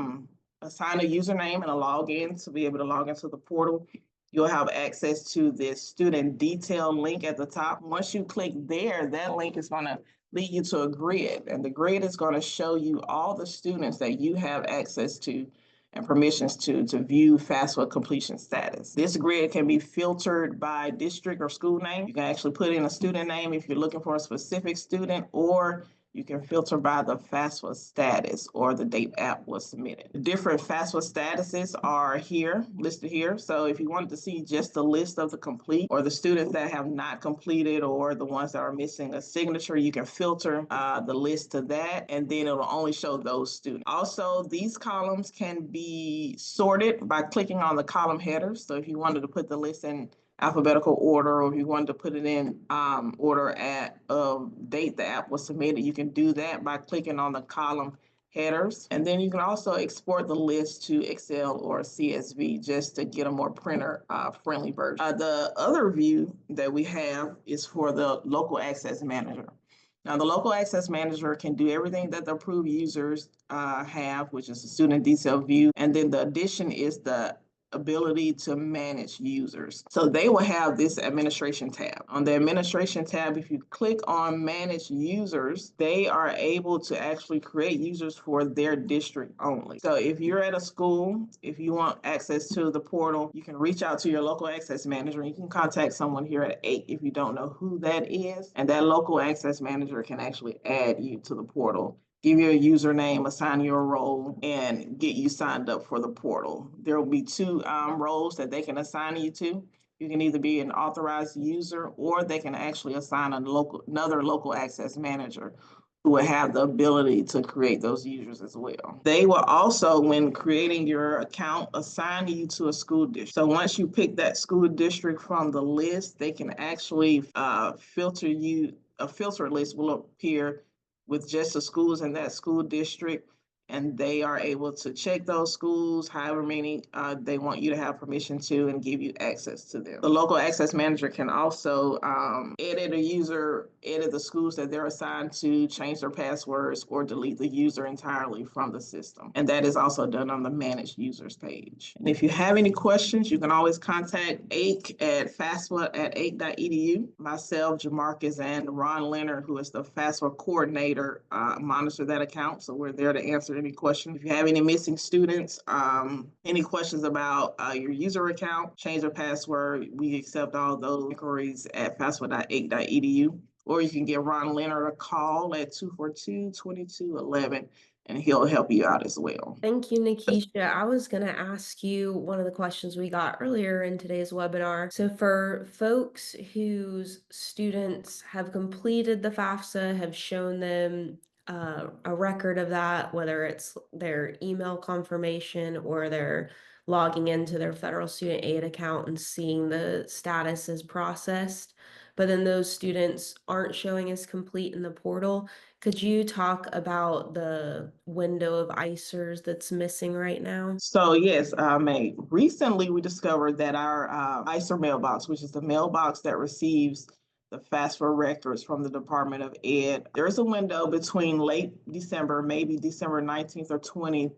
assign a username and a login to be able to log into the portal, you'll have access to this student detail link at the top. Once you click there, that link is going to lead you to a grid, and the grid is going to show you all the students that you have access to and permissions to view FAFSA completion status. This grid can be filtered by district or school name. You can actually put in a student name if you're looking for a specific student, or you can filter by the FAFSA status or the date app was submitted. The different FAFSA statuses are here, listed here. So if you wanted to see just the list of the complete or the students that have not completed or the ones that are missing a signature, you can filter the list to that, and then it'll only show those students. Also, these columns can be sorted by clicking on the column headers. So if you wanted to put the list in alphabetical order, or if you wanted to put it in order at date the app was submitted, you can do that by clicking on the column headers. And then you can also export the list to Excel or CSV just to get a more printer friendly version. The other view that we have is for the local access manager. Now, the local access manager can do everything that the approved users have, which is the student detail view. And then the addition is the ability to manage users. So they will have this administration tab. On the administration tab, if you click on manage users, they are able to actually create users for their district only. So if you're at a school, if you want access to the portal, you can reach out to your local access manager. You can contact someone here at ACHE if you don't know who that is, and that local access manager can actually add you to the portal, give you a username, assign you a role, and get you signed up for the portal. There will be 2 roles that they can assign you to. You can either be an authorized user, or they can actually assign another local access manager who will have the ability to create those users as well. They will also, when creating your account, assign you to a school district. So once you pick that school district from the list, they can actually filter you. A filter list will appear with just the schools in that school district, and they are able to check those schools, however many they want you to have permission to, and give you access to them. The local access manager can also edit a user, edit the schools that they're assigned to, change their passwords, or delete the user entirely from the system. And that is also done on the Manage Users page. And if you have any questions, you can always contact ACHE at FAFSA@ACHE.edu. Myself, Jamarcus, and Ron Leonard, who is the FAFSA coordinator, monitor that account. So we're there to answer any questions. If you have any missing students, any questions about your user account, change your password, we accept all those inquiries at FAFSA.ACHE.edu. Or you can give Ron Leonard a call at 242-2211, and he'll help you out as well. Thank you, Nikisha. I was going to ask you one of the questions we got earlier in today's webinar. So for folks whose students have completed the FAFSA, have shown them a record of that, whether it's their email confirmation or they're logging into their federal student aid account and seeing the status is processed, but then those students aren't showing as complete in the portal, could you talk about the window of ICERs that's missing right now? So yes, May. Recently, we discovered that our ICER mailbox, which is the mailbox that receives the FAFSA records from the Department of Ed, there's a window between late December, maybe December 19th or 20th,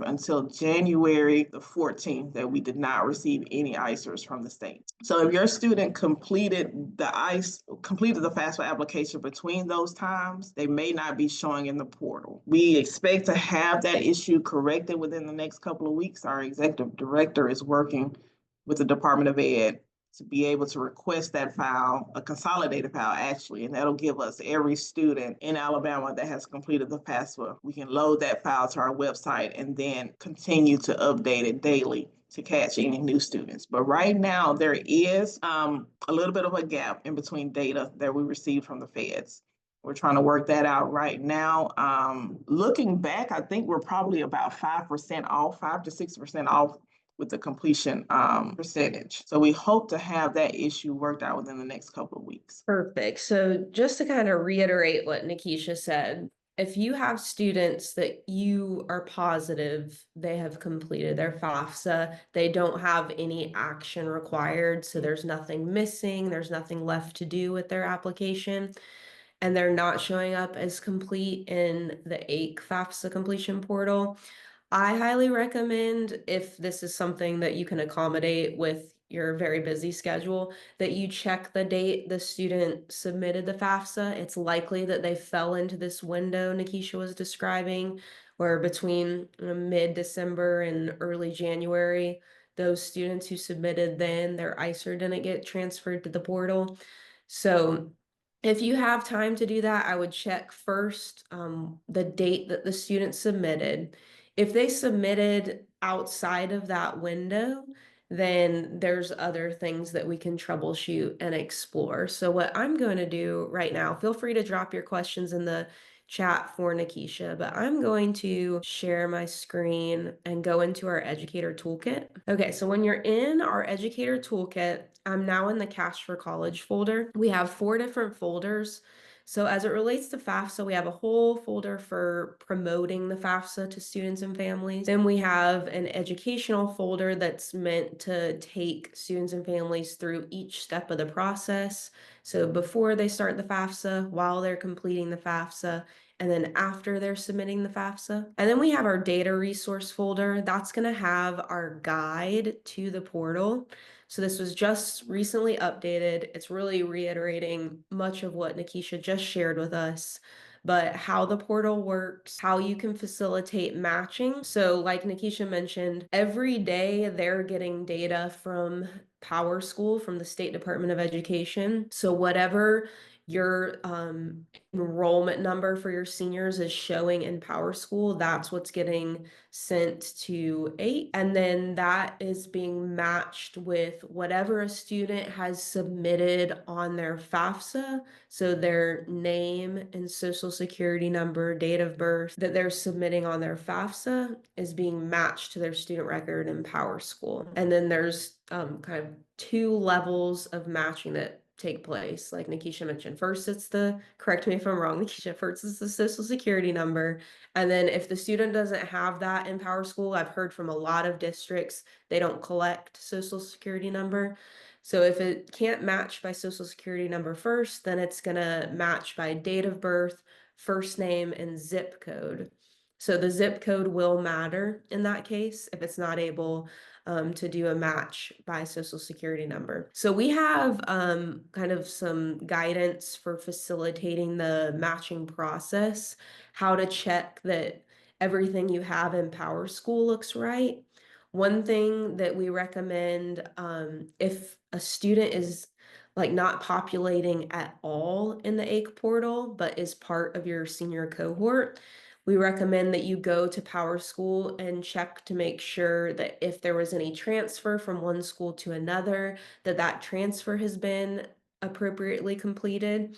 until January the 14th, that we did not receive any ICERs from the state. So if your student completed the FAFSA application between those times, they may not be showing in the portal. We expect to have that issue corrected within the next couple of weeks. Our executive director is working with the Department of Ed to be able to request that file, a consolidated file actually, and that'll give us every student in Alabama that has completed the FAFSA. We can load that file to our website and then continue to update it daily to catch any new students. But right now, there is a little bit of a gap in between data that we received from the feds. We're trying to work that out right now. Looking back, I think we're probably about 5% off, 5 to 6% off with the completion percentage. So we hope to have that issue worked out within the next couple of weeks. Perfect. So just to kind of reiterate what Nikisha said, if you have students that you are positive they have completed their FAFSA, they don't have any action required, so there's nothing missing, there's nothing left to do with their application, and they're not showing up as complete in the ACHE FAFSA Completion Portal, I highly recommend, if this is something that you can accommodate with your very busy schedule, that you check the date the student submitted the FAFSA. It's likely that they fell into this window Nikisha was describing, where between mid-December and early January, those students who submitted then, their ICER didn't get transferred to the portal. So if you have time to do that, I would check first the date that the student submitted. If they submitted outside of that window, then there's other things that we can troubleshoot and explore. So what I'm going to do right now, feel free to drop your questions in the chat for Nikisha, but I'm going to share my screen and go into our educator toolkit. Okay, so when you're in our educator toolkit, I'm now in the Cash for College folder. We have 4 different folders. So as it relates to FAFSA, we have a whole folder for promoting the FAFSA to students and families. Then we have an educational folder that's meant to take students and families through each step of the process. So before they start the FAFSA, while they're completing the FAFSA, and then after they're submitting the FAFSA. And then we have our data resource folder. That's going to have our guide to the portal. So this was just recently updated. It's really reiterating much of what Nikisha just shared with us, but how the portal works, how you can facilitate matching. So like Nikisha mentioned, every day they're getting data from PowerSchool, from the State Department of Education. So whatever your enrollment number for your seniors is showing in PowerSchool, that's what's getting sent to ACHE. And then that is being matched with whatever a student has submitted on their FAFSA. So their name and social security number, date of birth that they're submitting on their FAFSA is being matched to their student record in PowerSchool. And then there's kind of 2 levels of matching that take place. Like Nikisha mentioned, first it's correct me if I'm wrong, Nikisha, first it's the social security number. And then if the student doesn't have that in PowerSchool, I've heard from a lot of districts, they don't collect social security number. So if it can't match by social security number first, then it's gonna match by date of birth, first name, and zip code. So the zip code will matter in that case if it's not able to do a match by social security number. So we have kind of some guidance for facilitating the matching process, how to check that everything you have in PowerSchool looks right. One thing that we recommend, if a student is like not populating at all in the ACHE portal, but is part of your senior cohort, we recommend that you go to PowerSchool and check to make sure that if there was any transfer from one school to another, that transfer has been appropriately completed,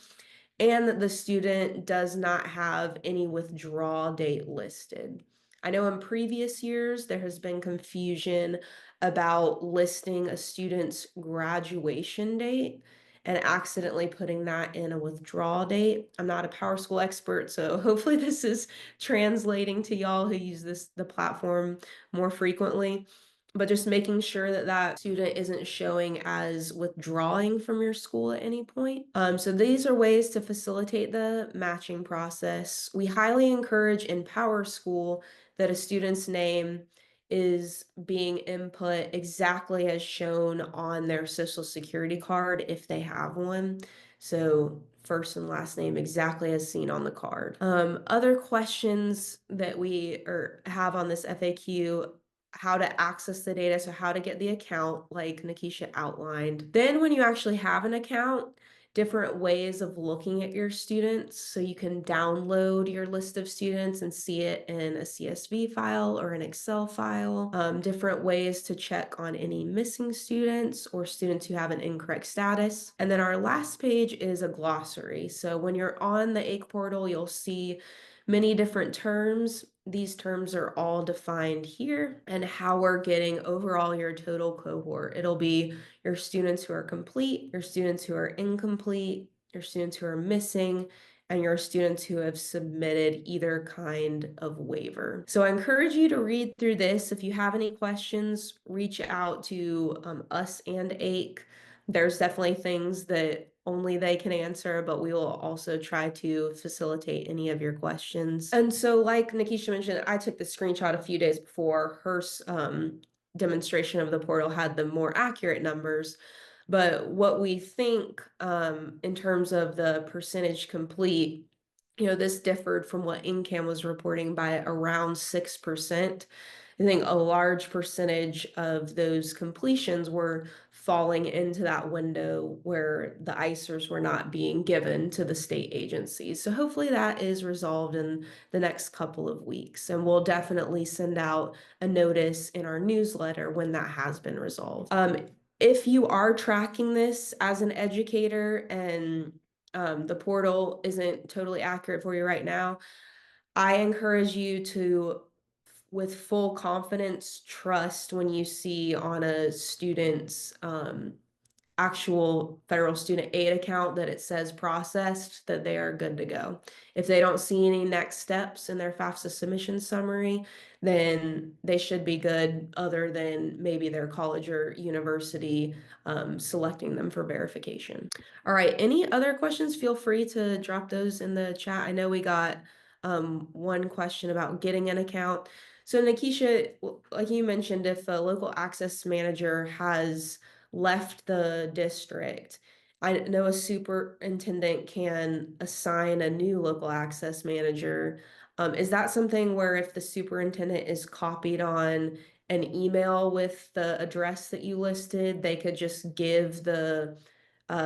and that the student does not have any withdrawal date listed. I know in previous years there has been confusion about listing a student's graduation date and accidentally putting that in a withdrawal date. I'm not a PowerSchool expert, so hopefully this is translating to y'all who use the platform more frequently. But just making sure that student isn't showing as withdrawing from your school at any point. So these are ways to facilitate the matching process. We highly encourage in PowerSchool that a student's name is being input exactly as shown on their social security card if they have one. So first and last name exactly as seen on the card. Other questions that we have on this FAQ, how to access the data, so how to get the account like Nikisha outlined. Then when you actually have an account, different ways of looking at your students. So you can download your list of students and see it in a CSV file or an Excel file. Different ways to check on any missing students or students who have an incorrect status. And then our last page is a glossary. So when you're on the ACHE portal, you'll see many different terms. These terms are all defined here, and how we're getting overall your total cohort. It'll be your students who are complete, your students who are incomplete, your students who are missing, and your students who have submitted either kind of waiver. So I encourage you to read through this. If you have any questions, reach out to us and ACHE. There's definitely things that only they can answer, but we will also try to facilitate any of your questions. And so like Nikisha mentioned, I took the screenshot a few days before. Her demonstration of the portal had the more accurate numbers. But what we think in terms of the percentage complete, this differed from what NCAM was reporting by around 6%. I think a large percentage of those completions were falling into that window where the ICERs were not being given to the state agencies. So hopefully that is resolved in the next couple of weeks. And we'll definitely send out a notice in our newsletter when that has been resolved. If you are tracking this as an educator and the portal isn't totally accurate for you right now, I encourage you to, with full confidence, trust when you see on a student's actual federal student aid account that it says processed, that they are good to go. If they don't see any next steps in their FAFSA submission summary, then they should be good, other than maybe their college or university selecting them for verification. All right, any other questions? Feel free to drop those in the chat. I know we got one question about getting an account. So Nikisha, like you mentioned, if a local access manager has left the district, I know a superintendent can assign a new local access manager. Is that something where if the superintendent is copied on an email with the address that you listed, they could just give the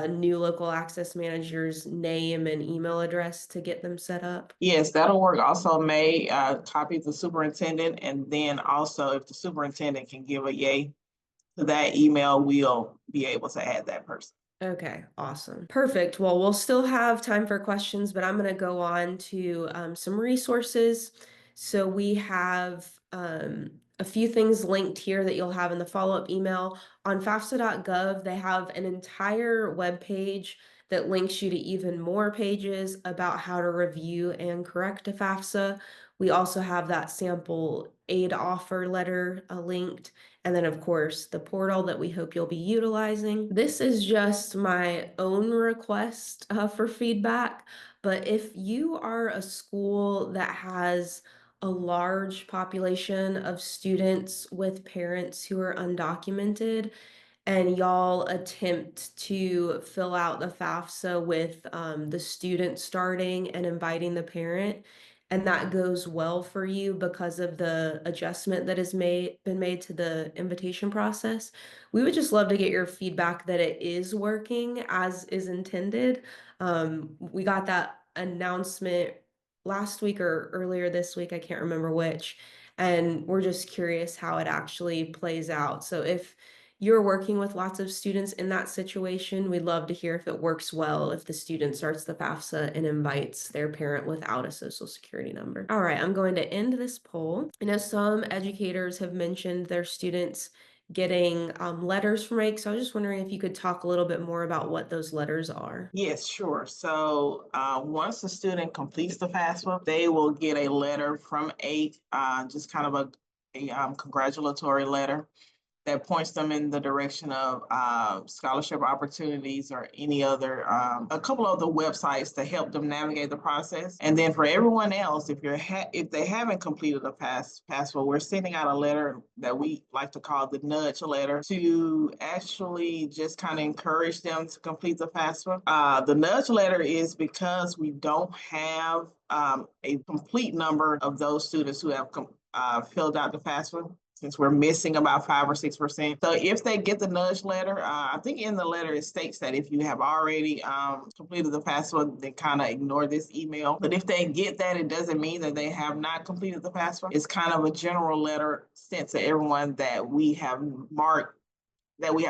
new local access manager's name and email address to get them set up? Yes, that'll work. Also may copy the superintendent, and then also if the superintendent can give a yay to that email, we'll be able to add that person. Okay, awesome. Perfect. Well, we'll still have time for questions, but I'm going to go on to some resources. So we have a few things linked here that you'll have in the follow-up email. On FAFSA.gov, they have an entire web page that links you to even more pages about how to review and correct a FAFSA. We also have that sample aid offer letter linked. And then, of course, the portal that we hope you'll be utilizing. This is just my own request for feedback, but if you are a school that has a large population of students with parents who are undocumented, and y'all attempt to fill out the FAFSA with the student starting and inviting the parent, and that goes well for you because of the adjustment that has been made to the invitation process, we would just love to get your feedback that it is working as is intended. We got that announcement last week or earlier this week, I can't remember which, and we're just curious how it actually plays out. So if you're working with lots of students in that situation, we'd love to hear if it works well, if the student starts the FAFSA and invites their parent without a social security number. All right, I'm going to end this poll. I know some educators have mentioned their students getting letters from ACHE. So I was just wondering if you could talk a little bit more about what those letters are. Yes, sure. So once the student completes the FAFSA, they will get a letter from ACHE, just kind of a congratulatory letter that points them in the direction of scholarship opportunities or any other, a couple of the websites to help them navigate the process. And then for everyone else, if they haven't completed a FAFSA, we're sending out a letter that we like to call the nudge letter to actually just kind of encourage them to complete the FAFSA. The nudge letter is because we don't have a complete number of those students who have filled out the FAFSA, since we're missing about 5 or 6%. So if they get the nudge letter, I think in the letter it states that if you have already completed the FAFSA, then kind of ignore this email. But if they get that, it doesn't mean that they have not completed the FAFSA. It's kind of a general letter sent to everyone that we have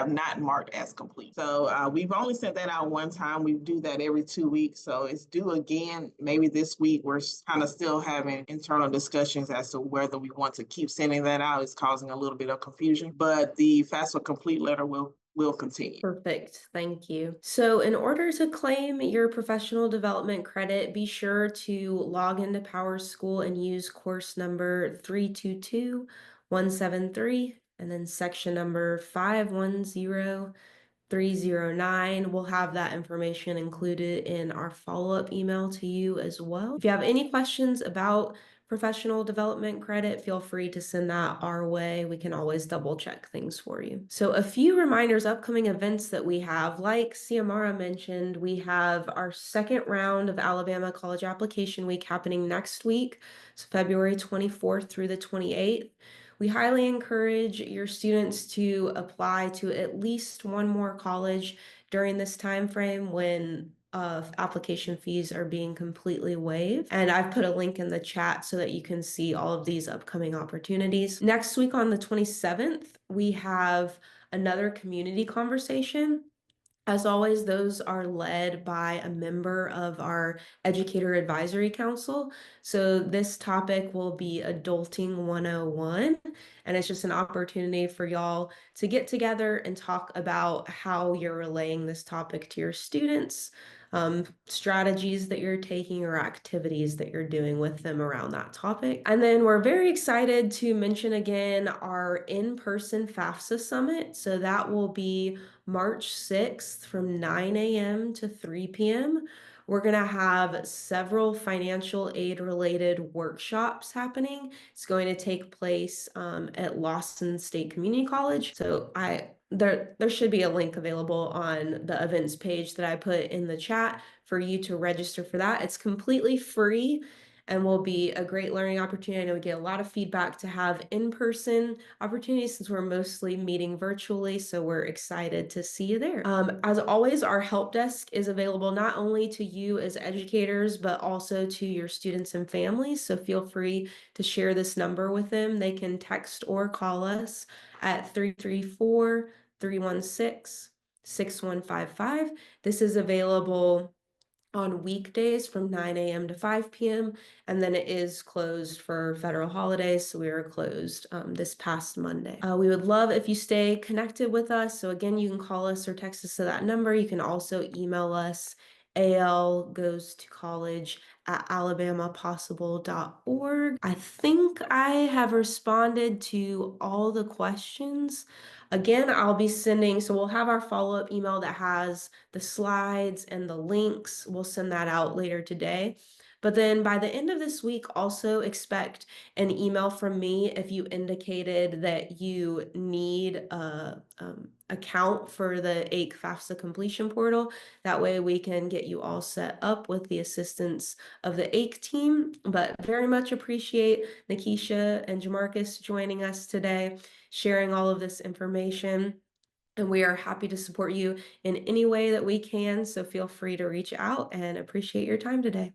not marked as complete. So we've only sent that out one time. We do that every 2 weeks. So it's due again, maybe this week. We're kind of still having internal discussions as to whether we want to keep sending that out. It's causing a little bit of confusion, but the FAFSA complete letter will continue. Perfect. Thank you. So in order to claim your professional development credit, be sure to log into PowerSchool and use course number 312173 and then section number 510309. We'll have that information included in our follow-up email to you as well. If you have any questions about professional development credit, feel free to send that our way. We can always double check things for you. So a few reminders, upcoming events that we have, like Ciamara mentioned, we have our second round of Alabama College Application Week happening next week, so February 24th through the 28th. We highly encourage your students to apply to at least one more college during this time frame when application fees are being completely waived. And I've put a link in the chat so that you can see all of these upcoming opportunities. Next week on the 27th, we have another community conversation. As always, those are led by a member of our Educator Advisory Council. So this topic will be Adulting 101, and it's just an opportunity for y'all to get together and talk about how you're relaying this topic to your students, strategies that you're taking or activities that you're doing with them around that topic. And then we're very excited to mention again our in-person FAFSA Summit. So that will be March 6th from 9 a.m. to 3 p.m. We're going to have several financial aid related workshops happening. It's going to take place at Lawson State Community College. So there should be a link available on the events page that I put in the chat for you to register for that. It's completely free. and will be a great learning opportunity. I know we get a lot of feedback to have in-person opportunities since we're mostly meeting virtually, so we're excited to see you there. As always, our help desk is available not only to you as educators, but also to your students and families, so feel free to share this number with them. They can text or call us at 334-316-6155. This is available on weekdays from 9 a.m. to 5 p.m. And then it is closed for federal holidays. So we are closed this past Monday. We would love if you stay connected with us. So again, you can call us or text us to that number. You can also email us algoestocollege@alabamapossible.org. I think I have responded to all the questions. Again, I'll be sending, so we'll have our follow-up email that has the slides and the links. We'll send that out later today. But then by the end of this week, also expect an email from me if you indicated that you need a account for the ACHE FAFSA Completion Portal. That way we can get you all set up with the assistance of the ACHE team. But very much appreciate Nikisha and Jamarcus joining us today, sharing all of this information. And we are happy to support you in any way that we can. So feel free to reach out, and appreciate your time today.